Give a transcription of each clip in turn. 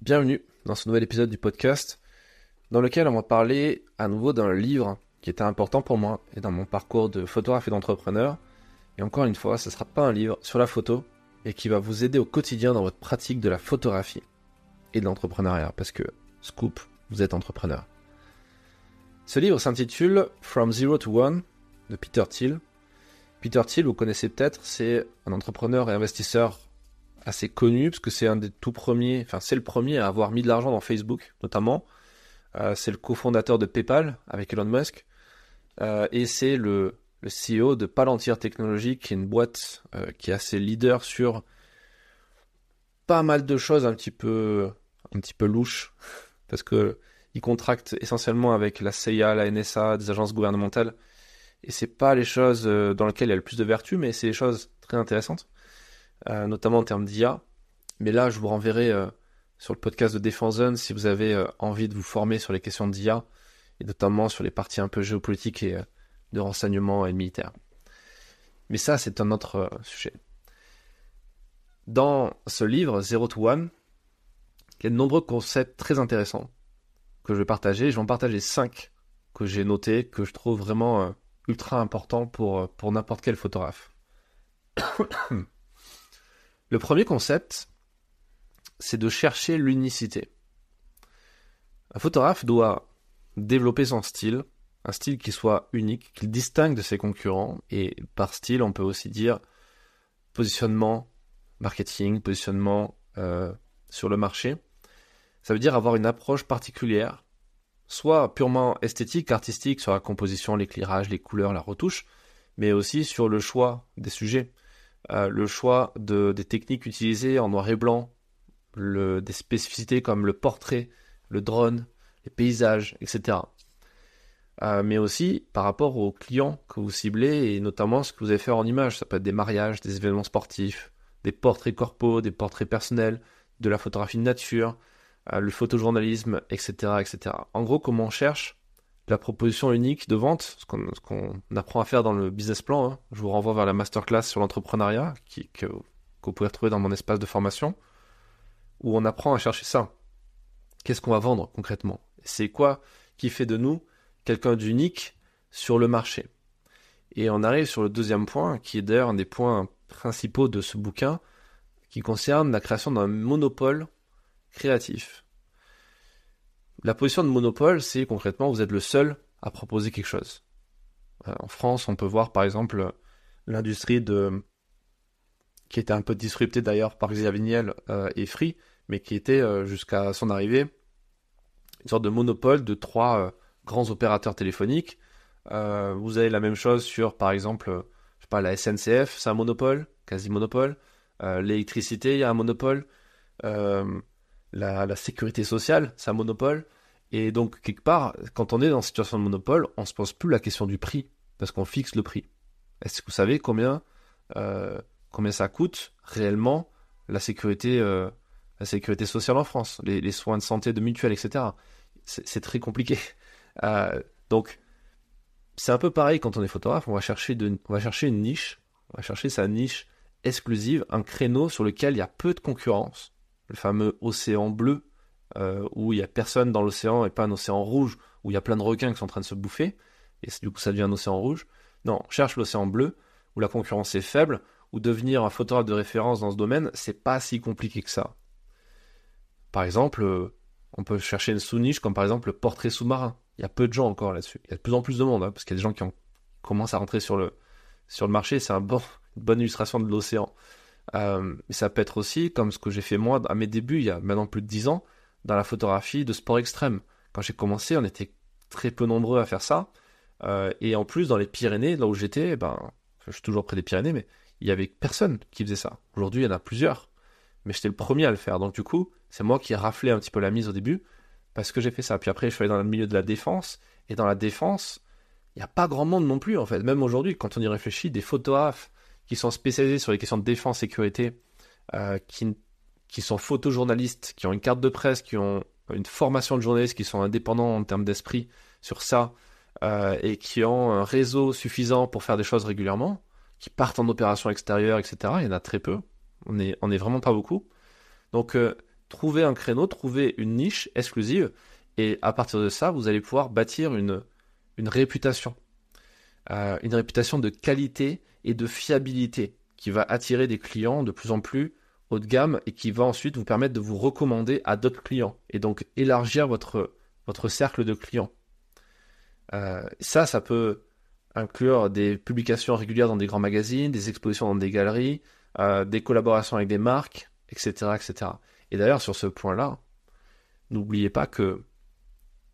Bienvenue dans ce nouvel épisode du podcast dans lequel on va parler à nouveau d'un livre qui était important pour moi et dans mon parcours de photographe et d'entrepreneur. Et encore une fois, ce ne sera pas un livre sur la photo et qui va vous aider au quotidien dans votre pratique de la photographie et de l'entrepreneuriat parce que, scoop, vous êtes entrepreneur. Ce livre s'intitule From Zero to One de Peter Thiel. Peter Thiel, vous connaissez peut-être, c'est un entrepreneur et investisseur assez connu, parce que c'est un des tout premiers, enfin c'est le premier à avoir mis de l'argent dans Facebook, notamment. C'est le cofondateur de PayPal, avec Elon Musk, et c'est le CEO de Palantir Technologies, qui est une boîte qui est assez leader sur pas mal de choses un petit peu louches, parce que il contracte essentiellement avec la CIA, la NSA, des agences gouvernementales, et c'est pas les choses dans lesquelles il y a le plus de vertu, mais c'est des choses très intéressantes. Notamment en termes d'IA. Mais là, je vous renverrai sur le podcast de Defense Zone si vous avez envie de vous former sur les questions d'IA, et notamment sur les parties un peu géopolitiques et de renseignement et militaire. Mais ça, c'est un autre sujet. Dans ce livre, Zero to One, il y a de nombreux concepts très intéressants que je vais partager. Je vais en partager 5 que j'ai notés, que je trouve vraiment ultra importants pour n'importe quel photographe. Le premier concept, c'est de chercher l'unicité. Un photographe doit développer son style, un style qui soit unique, qui le distingue de ses concurrents, et par style, on peut aussi dire positionnement, marketing, positionnement sur le marché. Ça veut dire avoir une approche particulière, soit purement esthétique, artistique, sur la composition, l'éclairage, les couleurs, la retouche, mais aussi sur le choix des sujets. Le choix des techniques utilisées en noir et blanc, des spécificités comme le portrait, le drone, les paysages, etc. Mais aussi par rapport aux clients que vous ciblez et notamment ce que vous allez faire en image. Ça peut être des mariages, des événements sportifs, des portraits corpos, des portraits personnels, de la photographie de nature, le photojournalisme, etc., etc. En gros, comment on cherche la proposition unique de vente, ce qu'on apprend à faire dans le business plan. Hein. Je vous renvoie vers la masterclass sur l'entrepreneuriat que vous pouvez retrouver dans mon espace de formation, où on apprend à chercher ça. Qu'est-ce qu'on va vendre concrètement? C'est quoi qui fait de nous quelqu'un d'unique sur le marché? Et on arrive sur le deuxième point, qui est d'ailleurs un des points principaux de ce bouquin, qui concerne la création d'un monopole créatif. La position de monopole, c'est concrètement, vous êtes le seul à proposer quelque chose. En France, on peut voir par exemple l'industrie qui était un peu disruptée d'ailleurs par Xavier Niel et Free, mais qui était jusqu'à son arrivée une sorte de monopole de 3 grands opérateurs téléphoniques. Vous avez la même chose sur par exemple, je sais pas, la SNCF, c'est un monopole, quasi monopole. L'électricité, il y a un monopole. La sécurité sociale, c'est un monopole. Et donc, quelque part, quand on est dans une situation de monopole, on se pose plus la question du prix, parce qu'on fixe le prix. Est-ce que vous savez combien ça coûte réellement la sécurité sociale en France, les soins de santé de mutuelle, etc. C'est très compliqué. Donc, c'est un peu pareil quand on est photographe, on va chercher une niche, on va chercher sa niche exclusive, un créneau sur lequel il y a peu de concurrence, le fameux océan bleu, où il n'y a personne dans l'océan et pas un océan rouge, où il y a plein de requins qui sont en train de se bouffer, et du coup ça devient un océan rouge. Non, on cherche l'océan bleu, où la concurrence est faible, où devenir un photographe de référence dans ce domaine, c'est pas si compliqué que ça. Par exemple, on peut chercher une sous-niche, comme par exemple le portrait sous-marin. Il y a peu de gens encore là-dessus. Il y a de plus en plus de monde, hein, parce qu'il y a des gens qui commencent à rentrer sur le marché, c'est une bonne illustration de l'océan. Mais ça peut être aussi, comme ce que j'ai fait moi à mes débuts, il y a maintenant plus de 10 ans, dans la photographie de sport extrême. Quand j'ai commencé, on était très peu nombreux à faire ça. Et en plus, dans les Pyrénées, là où j'étais, je suis toujours près des Pyrénées, mais il y avait personne qui faisait ça. Aujourd'hui, il y en a plusieurs. Mais j'étais le premier à le faire. Donc du coup, c'est moi qui ai raflé un petit peu la mise au début, parce que j'ai fait ça. Puis après, je suis allé dans le milieu de la défense. Et dans la défense, il n'y a pas grand monde non plus, en fait. Même aujourd'hui, quand on y réfléchit, des photographes qui sont spécialisés sur les questions de défense, sécurité, qui sont photojournalistes, qui ont une carte de presse, qui ont une formation de journaliste, qui sont indépendants en termes d'esprit sur ça, et qui ont un réseau suffisant pour faire des choses régulièrement, qui partent en opération extérieure, etc. Il y en a très peu. On est vraiment pas beaucoup. Donc, Trouver un créneau, trouver une niche exclusive, et à partir de ça, vous allez pouvoir bâtir une réputation. Une réputation de qualité et de fiabilité qui va attirer des clients de plus en plus haut de gamme et qui va ensuite vous permettre de vous recommander à d'autres clients et donc élargir votre cercle de clients. Ça peut inclure des publications régulières dans des grands magazines, des expositions dans des galeries, des collaborations avec des marques, etc., etc. Et d'ailleurs, sur ce point-là, n'oubliez pas que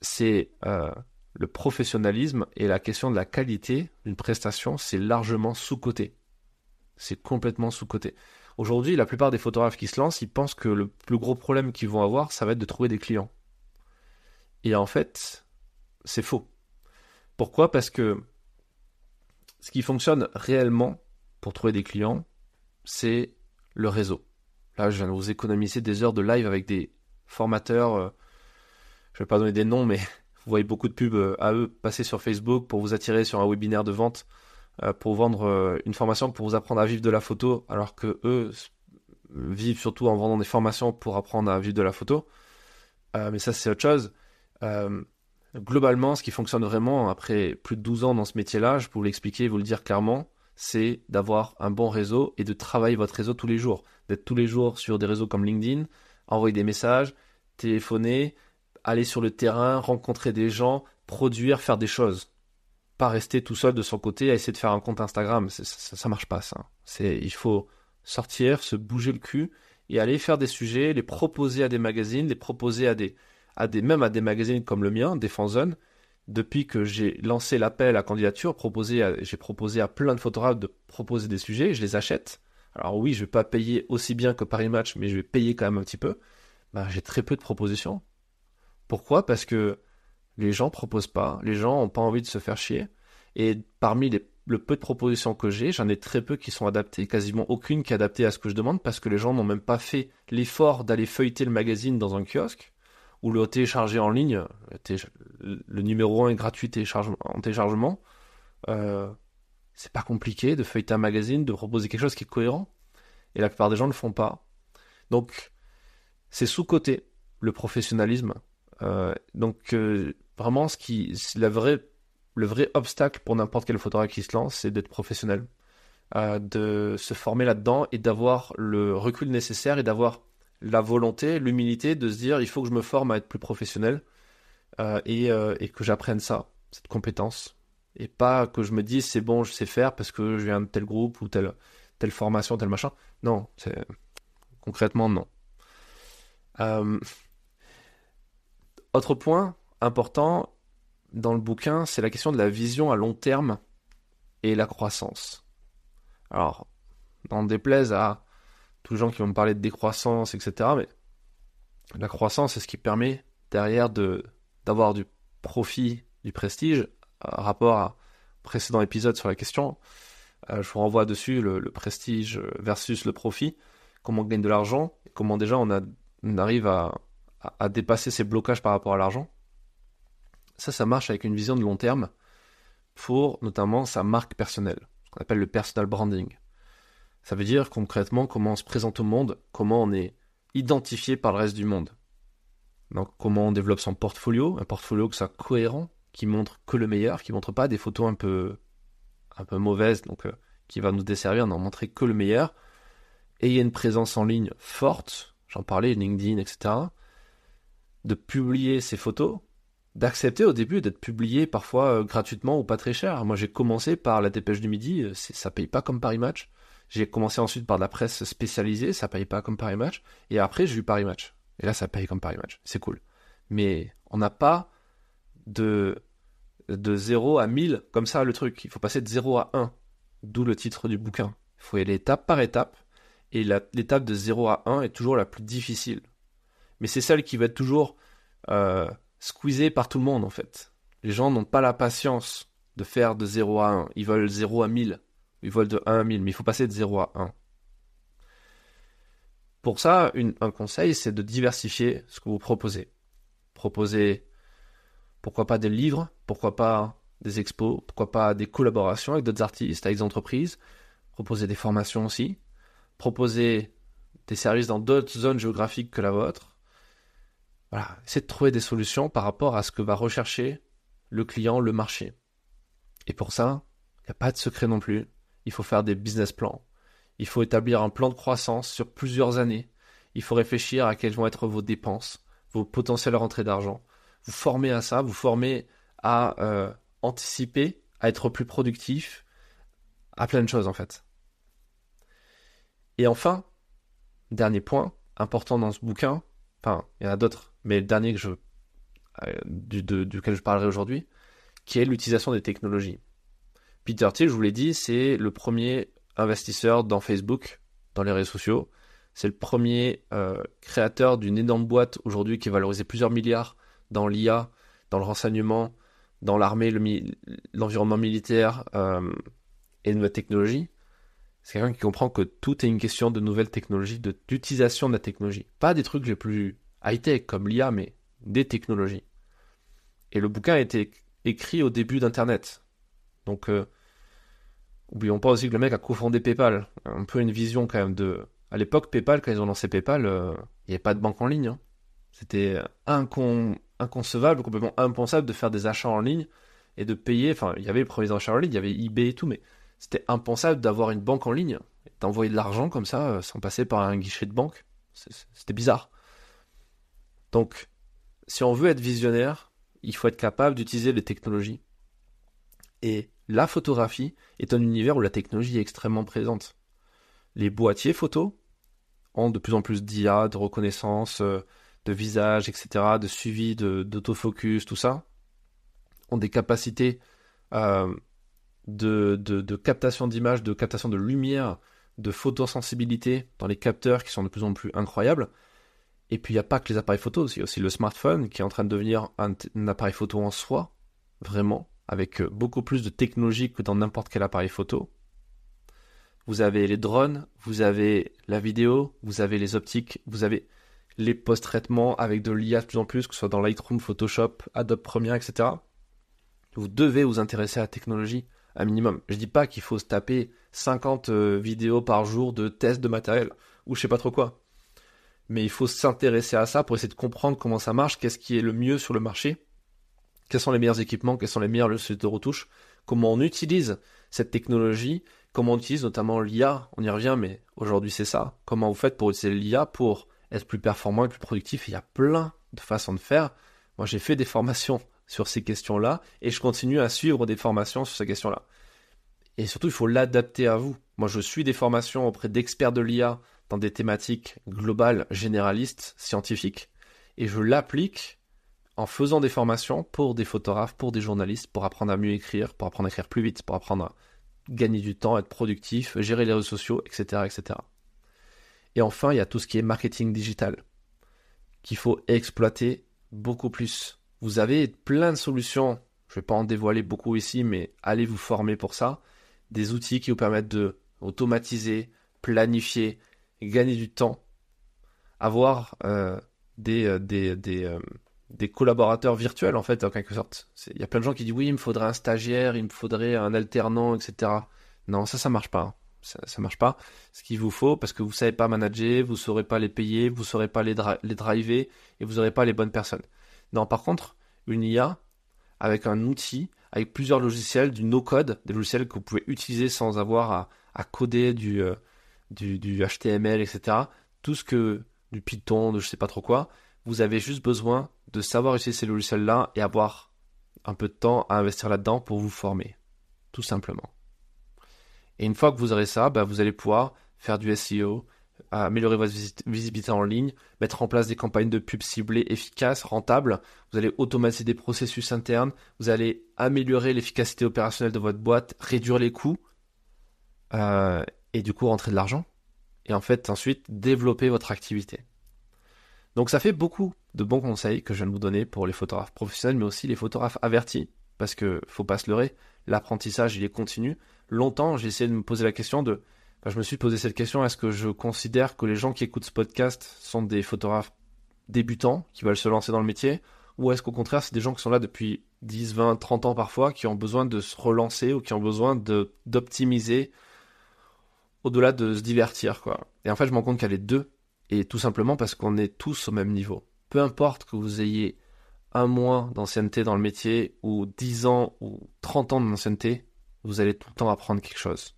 c'est le professionnalisme et la question de la qualité d'une prestation, c'est largement sous-coté. C'est complètement sous-coté. Aujourd'hui, la plupart des photographes qui se lancent, ils pensent que le plus gros problème qu'ils vont avoir, ça va être de trouver des clients. Et en fait, c'est faux. Pourquoi ? Parce que ce qui fonctionne réellement pour trouver des clients, c'est le réseau. Là, je viens de vous économiser des heures de live avec des formateurs. Je ne vais pas donner des noms, mais vous voyez beaucoup de pubs à eux passer sur Facebook pour vous attirer sur un webinaire de vente, pour vendre une formation pour vous apprendre à vivre de la photo, alors que eux vivent surtout en vendant des formations pour apprendre à vivre de la photo. Mais ça, c'est autre chose. Globalement, ce qui fonctionne vraiment après plus de 12 ans dans ce métier-là, je peux vous l'expliquer, vous le dire clairement, c'est d'avoir un bon réseau et de travailler votre réseau tous les jours. D'être tous les jours sur des réseaux comme LinkedIn, envoyer des messages, téléphoner, aller sur le terrain, rencontrer des gens, produire, faire des choses. Pas rester tout seul de son côté à essayer de faire un compte Instagram. Ça marche pas, ça. Il faut sortir, se bouger le cul et aller faire des sujets, les proposer à des magazines, les proposer même à des magazines comme le mien, Défense Zone. Depuis que j'ai lancé l'appel à candidature, j'ai proposé à plein de photographes de proposer des sujets, je les achète. Alors oui, je vais pas payer aussi bien que Paris Match, mais je vais payer quand même un petit peu. J'ai très peu de propositions. Pourquoi ? Parce que les gens proposent pas, les gens ont pas envie de se faire chier. Et parmi le peu de propositions que j'ai, j'en ai très peu qui sont adaptées, quasiment aucune qui est adaptée à ce que je demande, parce que les gens n'ont même pas fait l'effort d'aller feuilleter le magazine dans un kiosque, ou le télécharger en ligne. Le numéro 1 est gratuit en téléchargement. C'est pas compliqué de feuilleter un magazine, de proposer quelque chose qui est cohérent. Et la plupart des gens ne le font pas. Donc, c'est sous-coté, le professionnalisme. Vraiment, le vrai obstacle pour n'importe quel photographe qui se lance, c'est d'être professionnel. De se former là-dedans et d'avoir le recul nécessaire et d'avoir la volonté, l'humilité de se dire il faut que je me forme à être plus professionnel et que j'apprenne ça, cette compétence. Et pas que je me dise c'est bon, je sais faire parce que je viens de tel groupe ou telle formation, tel machin. Non, concrètement non. Autre point important dans le bouquin, c'est la question de la vision à long terme et la croissance. Alors, n'en déplaise à tous les gens qui vont me parler de décroissance, etc. Mais la croissance, c'est ce qui permet derrière d'avoir du profit, du prestige. Rapport à précédent épisode sur la question, je vous renvoie dessus le prestige versus le profit, comment on gagne de l'argent, et comment déjà on arrive à dépasser ces blocages par rapport à l'argent. Ça marche avec une vision de long terme pour notamment sa marque personnelle, ce qu'on appelle le personal branding. Ça veut dire concrètement comment on se présente au monde, comment on est identifié par le reste du monde. Donc comment on développe son portfolio, un portfolio que soit cohérent, qui montre que le meilleur, qui montre pas des photos un peu mauvaises, donc qui va nous desservir, n'en montrer que le meilleur. Et il y a une présence en ligne forte, j'en parlais, LinkedIn, etc. De publier ces photos, d'accepter au début d'être publié parfois gratuitement ou pas très cher. Moi j'ai commencé par la Dépêche du Midi, ça paye pas comme Paris Match. J'ai commencé ensuite par de la presse spécialisée, ça paye pas comme Paris Match. Et après j'ai eu Paris Match. Et là ça paye comme Paris Match, c'est cool. Mais on n'a pas de 0 à 1000 comme ça le truc. Il faut passer de 0 à 1, d'où le titre du bouquin. Il faut y aller étape par étape. Et l'étape de 0 à 1 est toujours la plus difficile. Mais c'est celle qui va être toujours squeezée par tout le monde en fait. Les gens n'ont pas la patience de faire de 0 à 1. Ils veulent 0 à 1000. Ils veulent de 1 à 1000. Mais il faut passer de 0 à 1. Pour ça, un conseil, c'est de diversifier ce que vous proposez. Proposez, pourquoi pas des livres, pourquoi pas des expos, pourquoi pas des collaborations avec d'autres artistes, avec des entreprises. Proposez des formations aussi. Proposez des services dans d'autres zones géographiques que la vôtre. Voilà, essayez de trouver des solutions par rapport à ce que va rechercher le client, le marché. Et pour ça, il n'y a pas de secret non plus. Il faut faire des business plans. Il faut établir un plan de croissance sur plusieurs années. Il faut réfléchir à quelles vont être vos dépenses, vos potentielles rentrées d'argent. Vous formez à ça, vous formez à anticiper, à être plus productif, à plein de choses en fait. Et enfin, dernier point important dans ce bouquin, enfin il y en a d'autres, mais le dernier duquel je parlerai aujourd'hui, qui est l'utilisation des technologies. Peter Thiel, je vous l'ai dit, c'est le premier investisseur dans Facebook, dans les réseaux sociaux. C'est le premier créateur d'une énorme boîte aujourd'hui qui est valorisée plusieurs milliards dans l'IA, dans le renseignement, dans l'armée, l'environnement militaire et de nouvelles technologies. C'est quelqu'un qui comprend que tout est une question de nouvelles technologies, d'utilisation de la technologie. Pas des trucs les plus high-tech comme l'IA, mais des technologies. Et le bouquin a été écrit au début d'Internet. Donc, oublions pas aussi que le mec a cofondé PayPal. Un peu une vision quand même de... À l'époque, PayPal, quand ils ont lancé PayPal, il n'y avait pas de banque en ligne. Hein. C'était inconcevable, complètement impensable de faire des achats en ligne et de payer. Enfin, il y avait les premiers achats en ligne, il y avait eBay et tout, mais c'était impensable d'avoir une banque en ligne, d'envoyer de l'argent comme ça, sans passer par un guichet de banque. C'était bizarre. Donc, si on veut être visionnaire, il faut être capable d'utiliser les technologies. Et la photographie est un univers où la technologie est extrêmement présente. Les boîtiers photos ont de plus en plus d'IA, de reconnaissance de visage, etc., de suivi, d'autofocus, tout ça, ont des capacités de captation d'images, de captation de lumière, de photosensibilité dans les capteurs qui sont de plus en plus incroyables. Et puis il n'y a pas que les appareils photos, il y a aussi le smartphone qui est en train de devenir un appareil photo en soi, vraiment, avec beaucoup plus de technologie que dans n'importe quel appareil photo. Vous avez les drones, vous avez la vidéo, vous avez les optiques, vous avez les post-traitements avec de l'IA de plus en plus, que ce soit dans Lightroom, Photoshop, Adobe Premiere, etc. Vous devez vous intéresser à la technologie un minimum. Je dis pas qu'il faut se taper 50 vidéos par jour de tests de matériel, ou je sais pas trop quoi. Mais il faut s'intéresser à ça pour essayer de comprendre comment ça marche, qu'est-ce qui est le mieux sur le marché, quels sont les meilleurs équipements, quels sont les meilleurs logiciels de retouche, comment on utilise cette technologie, comment on utilise notamment l'IA, on y revient, mais aujourd'hui c'est ça. Comment vous faites pour utiliser l'IA pour être plus performant et plus productif? Il y a plein de façons de faire. Moi j'ai fait des formations sur ces questions-là et je continue à suivre des formations sur ces questions-là. Et surtout, il faut l'adapter à vous. Moi je suis des formations auprès d'experts de l'IA dans des thématiques globales, généralistes, scientifiques, et je l'applique en faisant des formations pour des photographes, pour des journalistes, pour apprendre à mieux écrire, pour apprendre à écrire plus vite, pour apprendre à gagner du temps, être productif, gérer les réseaux sociaux, etc., etc. Et enfin, il y a tout ce qui est marketing digital, qu'il faut exploiter beaucoup plus. Vous avez plein de solutions, je ne vais pas en dévoiler beaucoup ici, mais allez vous former pour ça. Des outils qui vous permettent de automatiser, planifier, gagner du temps, avoir des collaborateurs virtuels en fait en quelque sorte. Il y a plein de gens qui disent oui il me faudrait un stagiaire, il me faudrait un alternant, etc. Non, ça marche pas. Ça marche pas. Ce qu'il vous faut, parce que vous savez pas manager, vous saurez pas les payer, vous saurez pas les driver et vous aurez pas les bonnes personnes. Non, par contre, une IA avec un outil, avec plusieurs logiciels, du no-code, des logiciels que vous pouvez utiliser sans avoir à coder du HTML, etc. Tout ce que du Python, de je sais pas trop quoi. Vous avez juste besoin de savoir utiliser ces logiciels-là et avoir un peu de temps à investir là-dedans pour vous former. Tout simplement. Et une fois que vous aurez ça, vous allez pouvoir faire du SEO, améliorer votre visibilité en ligne, mettre en place des campagnes de pub ciblées, efficaces, rentables. Vous allez automatiser des processus internes. Vous allez améliorer l'efficacité opérationnelle de votre boîte, réduire les coûts et du coup rentrer de l'argent. Et en fait, ensuite, développer votre activité. Donc ça fait beaucoup de bons conseils que je viens de vous donner pour les photographes professionnels, mais aussi les photographes avertis, parce que faut pas se leurrer, l'apprentissage il est continu. Longtemps j'ai essayé de me poser la question je me suis posé cette question, est-ce que je considère que les gens qui écoutent ce podcast sont des photographes débutants, qui veulent se lancer dans le métier, ou est-ce qu'au contraire c'est des gens qui sont là depuis 10, 20, 30 ans parfois, qui ont besoin de se relancer, ou qui ont besoin d'optimiser, au-delà de se divertir, quoi. Et en fait je me rends compte qu'il y a les deux. Et tout simplement parce qu'on est tous au même niveau. Peu importe que vous ayez 1 mois d'ancienneté dans le métier, ou 10 ans, ou 30 ans d'ancienneté, vous allez tout le temps apprendre quelque chose.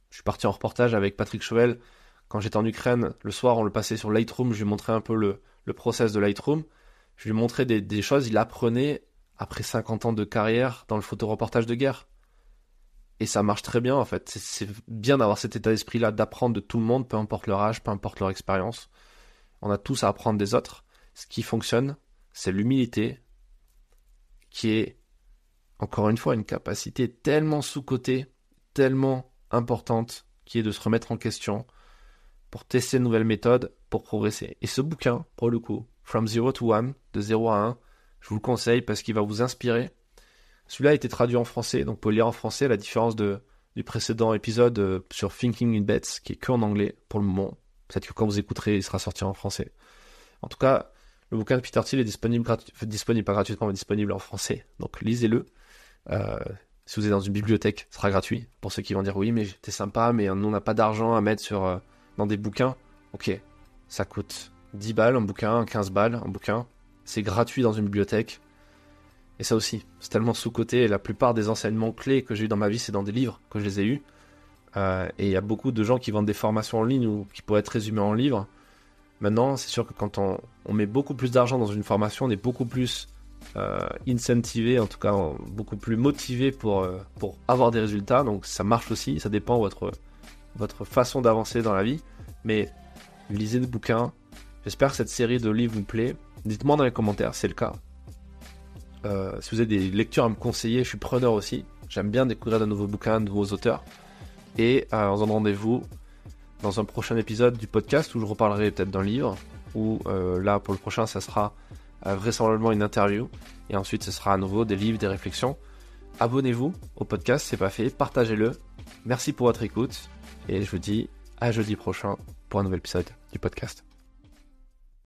Je suis parti en reportage avec Patrick Chauvel. Quand j'étais en Ukraine, le soir, on le passait sur Lightroom. Je lui montrais un peu le process de Lightroom. Je lui montrais des choses. Il apprenait après 50 ans de carrière dans le photoreportage de guerre. Et ça marche très bien, en fait. C'est bien d'avoir cet état d'esprit-là, d'apprendre de tout le monde, peu importe leur âge, peu importe leur expérience. On a tous à apprendre des autres. Ce qui fonctionne, c'est l'humilité, qui est, encore une fois, une capacité tellement sous-cotée, tellement importante, qui est de se remettre en question pour tester de nouvelles méthodes, pour progresser. Et ce bouquin, pour le coup, From Zero to One, de 0 à 1, je vous le conseille parce qu'il va vous inspirer. Celui-là a été traduit en français, donc vous pouvez le lire en français, à la différence du précédent épisode sur Thinking in Bets, qui est que en anglais pour le moment. Peut-être que quand vous écouterez, il sera sorti en français. En tout cas, le bouquin de Peter Thiel est disponible pas gratuitement, mais disponible en français. Donc lisez-le. Si vous êtes dans une bibliothèque, ce sera gratuit. Pour ceux qui vont dire oui, mais t'es sympa, mais nous on n'a pas d'argent à mettre dans des bouquins. Ok, ça coûte 10 balles un bouquin, 15 balles un bouquin. C'est gratuit dans une bibliothèque. Et ça aussi, c'est tellement sous-coté. Et la plupart des enseignements clés que j'ai eu dans ma vie, c'est dans des livres que je les ai eus. Et il y a beaucoup de gens qui vendent des formations en ligne ou qui pourraient être résumées en livres. Maintenant, c'est sûr que quand on met beaucoup plus d'argent dans une formation, on est beaucoup plus incentivé, en tout cas beaucoup plus motivé pour avoir des résultats. Donc ça marche aussi, ça dépend de votre façon d'avancer dans la vie. Mais lisez des bouquins. J'espère que cette série de livres vous plaît. Dites-moi dans les commentaires si c'est le cas. Si vous avez des lectures à me conseiller, je suis preneur aussi. J'aime bien découvrir de nouveaux bouquins, de nouveaux auteurs. Et on se donne rendez-vous dans un prochain épisode du podcast où je reparlerai peut-être d'un livre. Ou là, pour le prochain, ça sera vraisemblablement une interview. Et ensuite, ce sera à nouveau des livres, des réflexions. Abonnez-vous au podcast, c'est pas fait. Partagez-le. Merci pour votre écoute. Et je vous dis à jeudi prochain pour un nouvel épisode du podcast.